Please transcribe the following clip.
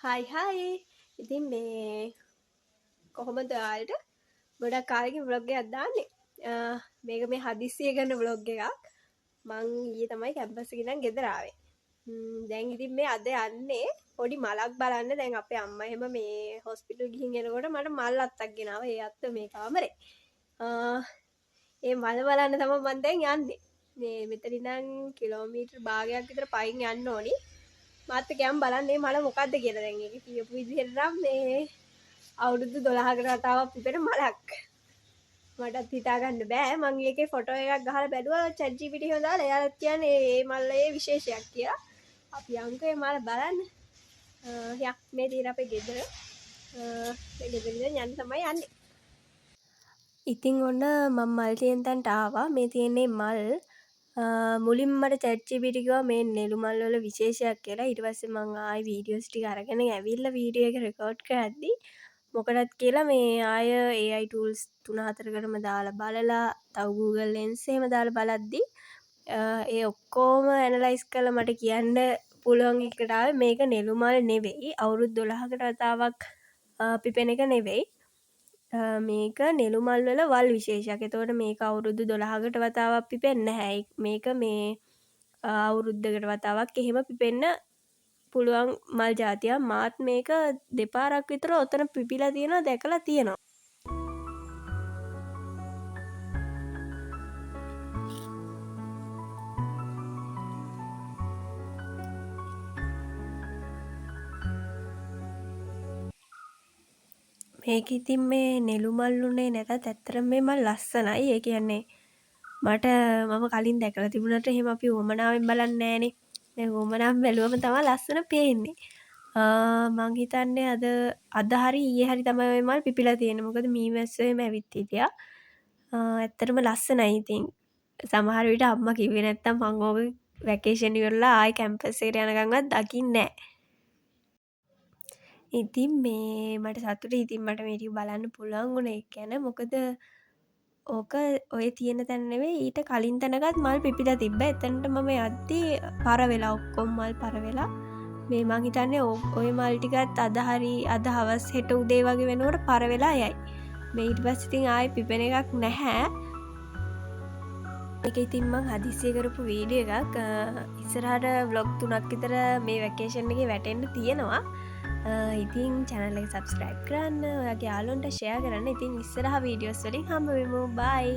හයි ඉතින් මේ කොහොමද ඔයාලට ගොඩක් කාලෙකින් ව්ලොග් එකක් දාන්නේ. මේක මේ හදිස්සිය කරන ව්ලොග් එකක්. මං ඊයේ තමයි කැම්පස් එකේ ඉඳන් ගෙදර ආවේ. දැන් ඉතින් මේ අද යන්නේ පොඩි මලක් බලන්න. දැන් අපේ අම්මා එහෙම මේ හොස්පිටල් ගිහින් එනකොට මට මල් අත්තක් ගෙනාවා. ඒ අත්ත මේ කාමරේ. ඒ මල් බලන්න තමයි මං දැන් යන්නේ. මේ මෙතන ඉඳන් කිලෝමීටර් භාගයක් විතර පයින් යන්න ඕනි. මාත් ගෑම් බලන්නේ මල මොකක්ද කියලා. දැන් ඒක කියපු විදිහට නම් මේ අවුරුදු 12කට වතාවක් පිපෙන මලක්. මටත් හිතා ගන්න බෑ. මං ඒකේ ෆොටෝ එකක් ගහලා බැලුවා chat GPT එකේ දාලා. එයාලත් කියන්නේ මේ මල්ලේ විශේෂයක් කියලා. අපි යන්කෝ මේ මල බලන්න. මේ තියෙන අපේ ගෙදර. මේ ගෙදර ඉඳන් යන්න තමයි යන්නේ. ඉතින් ඔන්න මම මල් තියෙන තැනට ආවා. මේ තියෙන්නේ මල්. මුලින් මට chat GPT කිව්වා මේ නෙළු මල් වල විශේෂයක් කියලා. ඊට පස්සේ මං ආයි වීඩියෝස් ටික අරගෙන ඇවිල්ලා වීඩියෝ එක රෙකෝඩ් කරද්දි මොකටද කියලා මේ ආය AI tools 3-4කටම දාලා බලලා තව Google Lens එහෙම දාලා බලද්දි ඒ ඔක්කොම ඇනලයිස් කරලා මට කියන්න පුළුවන් එකට ආවේ මේක නෙළු මල් නෙවෙයි. අවුරුදු 12කට වතාවක් පිපෙන එක නෙවෙයි. මේක නෙළු මල් වල වල් විශේෂයක්. එතකොට මේක අවුරුදු 12කට වතාවක් පිපෙන්නේ නැහැ. මේක මේ අවුරුද්දකට වතාවක් එහෙම පිපෙන්න පුළුවන් මල් ජාතියක්. මාත් මේක දෙපාරක් විතර ඔතන පිපිලා තියෙනවා දැකලා තියෙනවා. මේක ඉතින් මේ නෙළු මල් උනේ නැතත් ඇත්තටම මේ මල් ලස්සනයි. ඒ කියන්නේ මට මම කලින් දැකලා තිබුණාට එහෙම අපි උවමනාවෙන් බලන්නේ නැහනේ. දැන් උවමනාවෙන් බැලුවම තමයි ලස්සන පේන්නේ. මං හිතන්නේ අද හරි ඊයේ හරි තමයි ওই මල් පිපිලා තියෙන්නේ. මොකද මීමැස්සෝ එහෙම ඇවිත් හිටියා. ඇත්තටම ලස්සනයි ඉතින්. සමහර විට අම්මා කිව්වේ නැත්තම් මං ඕක වැකේෂන් ඉවරලා ආයි කැම්පස් එකට යනකම්වත් දකින්නේ නැහැ. ඉතින් මේ මට සතුටුයි. ඉතින් මට මේ ටික බලන්න පුළුවන් වුණා. ඒ කියන්නේ මොකද ඕක ඔය තියෙන තැන නෙවෙයි ඊට කලින් තැනකත් මල් පිපිලා තිබ්බා. එතනට මම යද්දි පර වෙලා ඔක්කොම මල් පර වෙලා මේ මං හිතන්නේ ඔය මල් ටිකත් අද හරි අද හවස් හෙට උදේ වගේ වෙනකොට පර වෙලා යයි. මේ ඊට පස්සේ ඉතින් ආයේ පිපෙන එකක් නැහැ. ඒක ඉතින් මං හදිස්සිය කරපු වීඩියෝ එකක්. ඉස්සරහට vlog 3ක් විතර මේ වැකේෂන් එකේ වැටෙන්න තියෙනවා. ඉතින් channel එක subscribe කරන්න, ඔයාගේ යාළුවන්ට share කරන්න. ඉතින් ඉස්සරහ වීඩියෝස් වලින් හම්බ වෙමු. bye.